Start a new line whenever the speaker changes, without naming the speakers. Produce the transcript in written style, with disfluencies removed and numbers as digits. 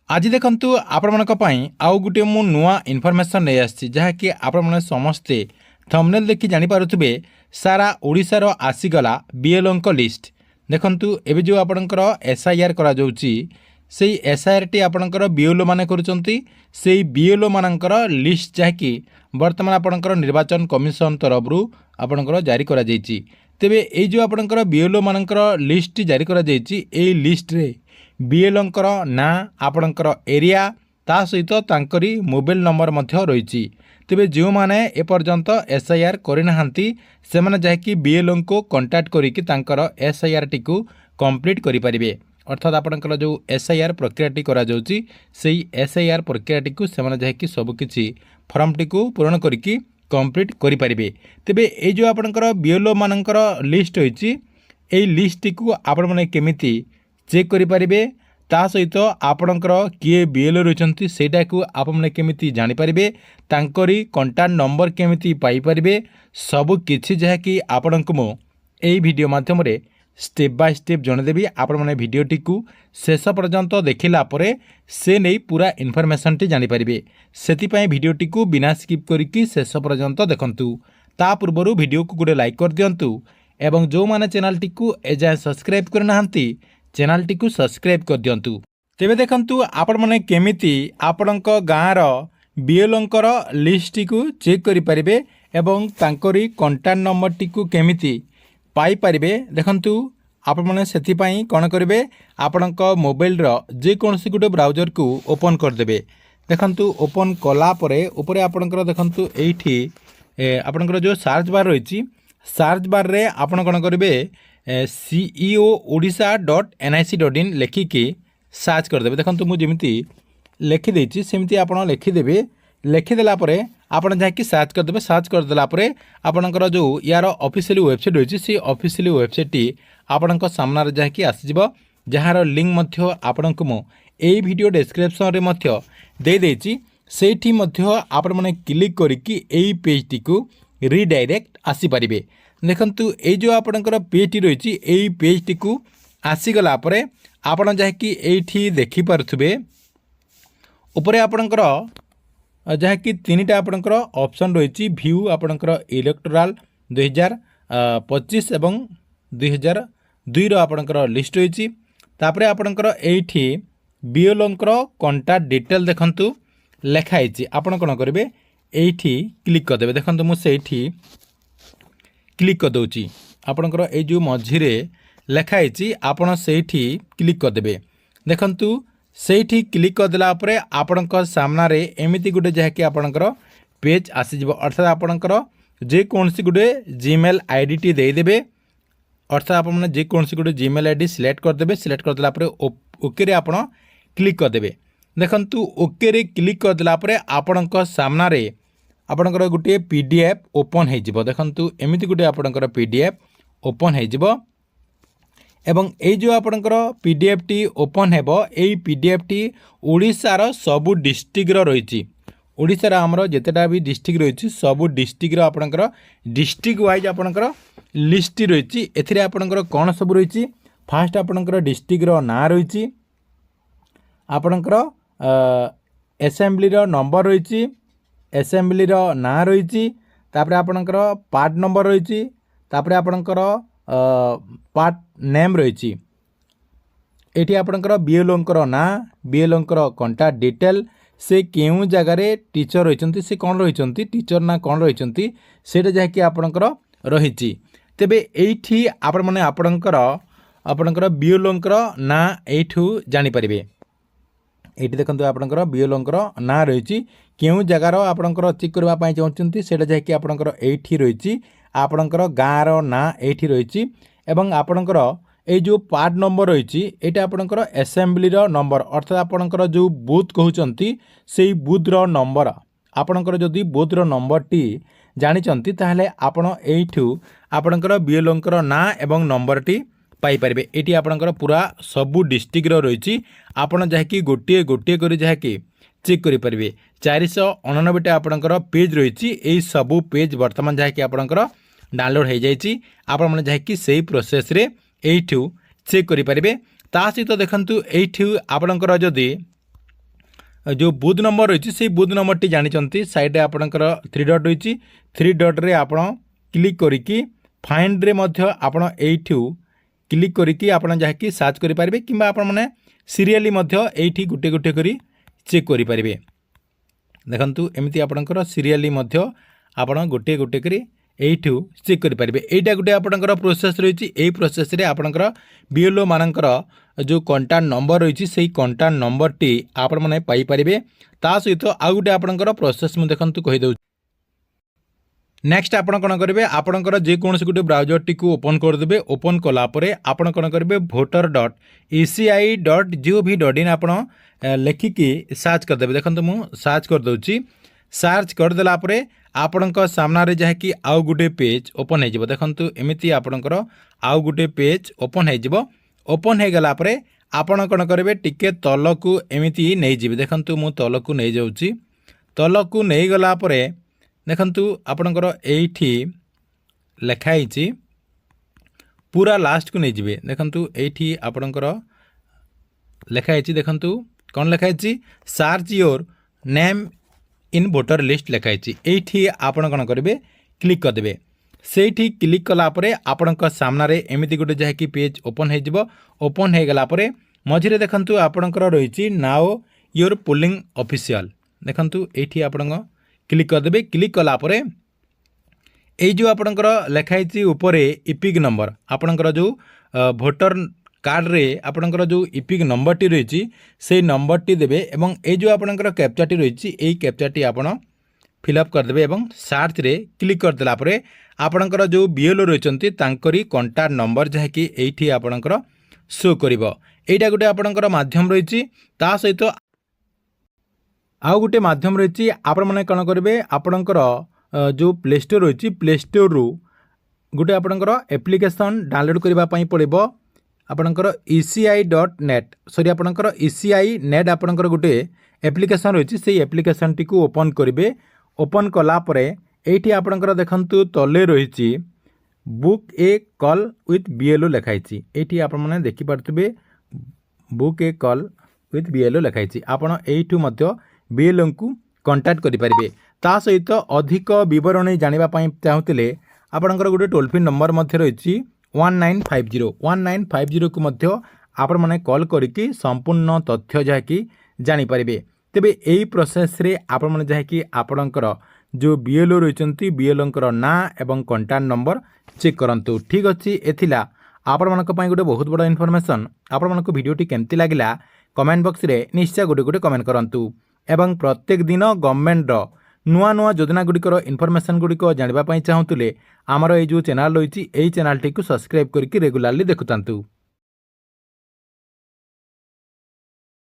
आज देखंतु आपमनक पई आउ गुटे मु नुआ इनफॉरमेशन नै आछि जहाँकि आपमने समस्ते थंबनेल देखि जानि पारुथबे सारा ओडिसा रो आसीगला बीएलओ को लिस्ट देखंतु एबे जो आपनकर एसआईआर करा जाउची सेई एसआईआर टी आपनकर बीएलओ माने करूचंती सेई बीएलओ मानकर लिस्ट जहाँकि वर्तमान आपनकर निर्वाचन कमिशन तरफरु आपनकर जारी करा जाईची। तेबे ए जो आपनकर बीएलओ मानकर लिस्ट जारी करा जाईची ए लिस्ट रे बीएलओंकर ना आपणकर एरिया ता सहित तांकरी मोबाइल नंबर मध्य रही। तेबे जो माने एपर्यंत एसआईआर करनाहांती सेमाने जाकि बीएलओ को कांटेक्ट करिकि तांकर एसआईआर टी को कंप्लीट करि परिबे। अर्थात आपणकर जो एसआईआर प्रक्रिया टी करा जाउची सेही एसआईआर प्रक्रिया टी को सेमाने जाकि सब किछि फॉर्म टी को पूर्ण करिकि कंप्लीट करि परिबे। तेबे ए जो आपणकर बीएलओ मानकर लिस्ट होईची ए लिस्ट टी को आपण माने केमिति चेक करें ता सहित आपणकर किए बीएलओ रही सेटा को आपने केमिति जानि परिबे तांकरी कांटेक्ट नंबर केमिति पाई परिबे सब किछि जहाँकि आपण को मो एई वीडियो माध्यम रे स्टेप बाय स्टेप जणदेबी। आपण माने वीडियोटी को शेष पर्यंत देखिला परे से नहीं पूरा इनफॉरमेशन टी जानि परिबे। सेति पय वीडियोटी को बिना स्किप करिकि शेष पर्यंत देखंतु। ता पूर्वरु वीडियो को गुडे लाइक कर दियंतु एवं जो माने चैनल टी को एजा सब्सक्राइब करनाहांती चैनल टी को सब्सक्राइब कर दियंतु। तेबे देखंतु आपण माने केमिति आपणक गाँर बीएलओंकर लिस्ट टी को चेक करि परिबे एवं तांकरी कांटेक्ट नंबर टी को केमिति पाई परिबे। देखंतु आपण माने सेति पई कोन करिवे आपणक मोबाइल रो जे कोनसी गुटे ब्राउजर को ओपन कर देबे। देखंतु ओपन कला परे ऊपर आपणकर देखंतु एठी आपणकर जो सर्च बार रहिछि सर्च बार रे आपण कोन करिवे CEO odisha.nic.in लिखिकी सर्च करदेवे। देखो मुझे लिखिदे सेमती आप लिखिदेवे। लिखिदेला आपड़ जहाँकि सर्च करदे सर्च करदेला आपणकर जो यार ऑफिशियल वेबसाइट रही से ऑफिशियल वेबसाइट टी आपण सामना जहाँकि आसीज जार लिंक आपण को यही वीडियो डिस्क्रिप्शन में दे देछि सेठी आपण मैंने क्लिक करिकी एई पेज टी को रिडायरेक्ट आसी परिबे। देखंतु ए जो आपणकर पेज टी रही यही पेज टी को आसीगला परे आपण जहाँकि एठी देखि पारुथबे ऊपर आपणकर जहाँकि तीनटा आपणकर ऑप्शन रही व्यू आपणकर इलेक्टोरल 2025 एवं 2002 रो आपणकर लिस्ट रही। तापरे आपणकर एठी बीएलओंकर कांटेक्ट डिटेल देखंतु लेखाई आपण कोन करिवे एठी क्लिक कर देबे। देखंतु मु सेठी क्लिक कर दूची आपणकर ए जो मझिरे लेखाई आपण सेठी क्लिक कर देबे। देखंतु सेठी क्लिक कर देला परे आपणक सामना रे एमिति गुटे जहाँकि आपणकर पेज आसीजिव। अर्थात आपणकर जे कोनसी गुटे जीमेल आईडी टी दे देबे। अर्थात आप माने जे कोनसी गुटे जीमेल आईडी सिलेक्ट कर देबे। सिलेक्ट कर देला परे ओके रे आपण क्लिक कर देबे। देखंतु ओके रे क्लिक कर देला परे आपणक सामना रे आपणकर गोटे पीडीएफ ओपन हो जिवो। देखंतु एमिति गोटे आपणकर पीडीएफ ओपन हो जिवो एवं ए जो आपणकर पीडीएफ टी ओपन हेबो एई पीडीएफ टी ओडिसा रो सबु डिस्ट्रिक्ट रो रहिछि। ओडिसा रा हमरो जेतेटा भी डिस्ट्रिक्ट रहिछि सबु डिस्ट्रिक्ट रो आपणकर डिस्ट्रिक्ट वाइज आपणकर लिस्ट रहिछि। एथिरे आपणकर कोन सब रहिछि फास्ट आपणकर डिस्ट्रिक्ट रो ना रहिछि आपणकर असेंबली रो नंबर रहिछि असेंबली रो ना रही आपणकर पार्ट नंबर रही आपणकर पार्ट नेम रही एटी आपणकर बीएलओंकर ना बीएलओंकर कांटेक्ट डिटेल से केउ जगार टीचर रही से कौन रही टीचर ना कौन रही सेटा जहाँकि आपणकर रही। तेबे एठी आपण माने आपणकर बीएलओंकर ना एठू जानि परिबे। एटी देखंतु आपणकर बीएलओंकर ना रही केउ जगार आपणकर चेक करबा पई चाहउचंती सेटा जहाँकि आपणकर एठी रही आपणकर गाँर ना एठी रही एवं आपणकर ए जो पार्ट नंबर रही एटा आपणकर असेंबली रो नंबर अर्थात आपणकर जो बूथ कहउचंती सेही बूथ रो नंबर आपणकर जदि बूथ रो नंबर टी जानिचंती ताहले आपण एठू आपणकर बीएलओंकर ना एवं नंबर टी पाई परिबे। एटी आपणकर पूरा सबु डिस्ट्रिक्ट रो रही आपण जहाँकि गोटे गोटे करी जहाँकि चेक करि परिबे। 499 आपणकर पेज रही यही सबू पेज वर्तमान जहाँकि आपणकर डाउनलोड हो जाइए आपण मैंने जहाँकि सही प्रोसेस रे एठू चेक करि परिबे। ता सहित देखंतु एठू आपणकर जदि जो बुथ नंबर रही से बुथ नंबर टी जानते साइड आपणकर 3 डॉट रही 3 डॉट रे आप क्लिक करिकी फाइंड रे मध्य आपण एठू क्लिक करिकी आपण जहाँकि सर्च करि पारिबे किंबा आपण माने सीरियली मध्य एठी गुटे गुटे करी चेक करि पारिबे। देखंतु एमिति आपणकर सीरियली मध्य आपण गोटे गोटे करी एठू चेक करि पारिबे। एटा गुटे आपणकर प्रोसेस रही एई प्रोसेस रे आपणकर बीएलओ मानकर जो कॉन्टैक्ट नंबर रही से कॉन्टैक्ट नंबर टी आपण माने पाई पारिबे। ता सहित आ गुटे आपणकर प्रोसेस मु देखंतु कहि दउ। नेक्स्ट आपण कौन करेंगे आपणकर जेकोसी गोटे ब्राउजर टी ओपन करदे। ओपन कलापर आपण कौन करेंगे voter.eci.gov.in आप लिखिकी सर्च करदे। देखो मुझे सर्च करदे। सर्च करदेलापर आपण सामने जहाँकि आउ गोटे पेज ओपन हो देखु एमती आपणकर आउ गोटे पेज ओपन हो ओपन हो गलापर आपण कौन करेंगे टिके तलकू एमती नहीं जी। देखु मुझे तलकू नहीं जाऊँगी। तलकू नहीं गलापर देखंतु आपणकर एठी लेखाई पूरा लास्ट को नहीं जिवे। देखंतु एठी आपणकर लेखाई देखंतु कौन लेखाई search your name in voter list लेखाई। एठी आपण कौन करेंगे क्लिक करदे। सेठी क्लिक कलापर आपण सामने एमती गोटे जहाँकि पेज ओपन हो ओपन हो गलापर मझिरे देखंतु आपणकर रही नाउ योर पोलिंग ऑफिशियल। देखंतु एठी आपण क्लिक करदे। क्लिक कलापर जो आपणकर लेखाई उपरे इपिक नंबर आपणकर जो भोटर कार्ड रे आपणकर जो इपिक नंबर टी रही से नंबर टी देबे एवं ए जो आपणकर कैप्चा टी रही ए कैप्चा टी आपण फिलअप करदे एवं सर्च रे क्लिक करदेला परे आपणकर जो बीएलओ रही तांकरी कॉन्टैक्ट नंबर जहाँकि एठी आपणकर शो करिवो। एटा गोटे आपणकर माध्यम रही। ता सहित आउ गोटे माध्यम रही आपण मैंने कौन करेंगे आपणकर जो प्ले स्टोर रही प्ले स्टोर रु गोटे आपणकर एप्लिकेशन डाउनलोड करने पड़ो आपणकर ECI.net सॉरी आपणकर ECI नेट आपणकर गोटे एप्लिकेशन रही से एप्लिकेशन टी ओपन करेंगे। ओपन कलापर एठी आपणकर देखंतु तले रही book a call with BLO लेखाई। एठी आपण माने देखि पारथुबे book a call with BLO लेखाई। आपण एठू मध्य बीएलओ को कांटेक्ट करेंगे। ता सहित अधिक बरणी जानापी चाहूले आपणकर गोटे टोल फ्री नंबर रही 1950 को मध्य आपण माने कॉल करके संपूर्ण तथ्य जहाँकि जानीपारे। तेबे यही प्रोसेस रे आपण माने जहाँकि आपणकर जो बीएलओ रही बीएलओ ना एवं कांटेक्ट नंबर चेक करंतु। ठीक अच्छे एथिला आपण मानक पई गोटे बहुत बड़ इनफॉरमेशन। आपण मानक वीडियोटी केमती लागिला कमेंट बॉक्स रे निश्चय गोटे गोटे कमेंट करंतु एवं प्रत्येक दिन गवर्नमेंट नुआ नुआ योजना गुड़िकर इनफॉरमेशन गुड़िक जानापी चाहूले आमर ये जो चैनल रही चैनल टी सब्सक्राइब करके रेगुलारली देखुतांतु।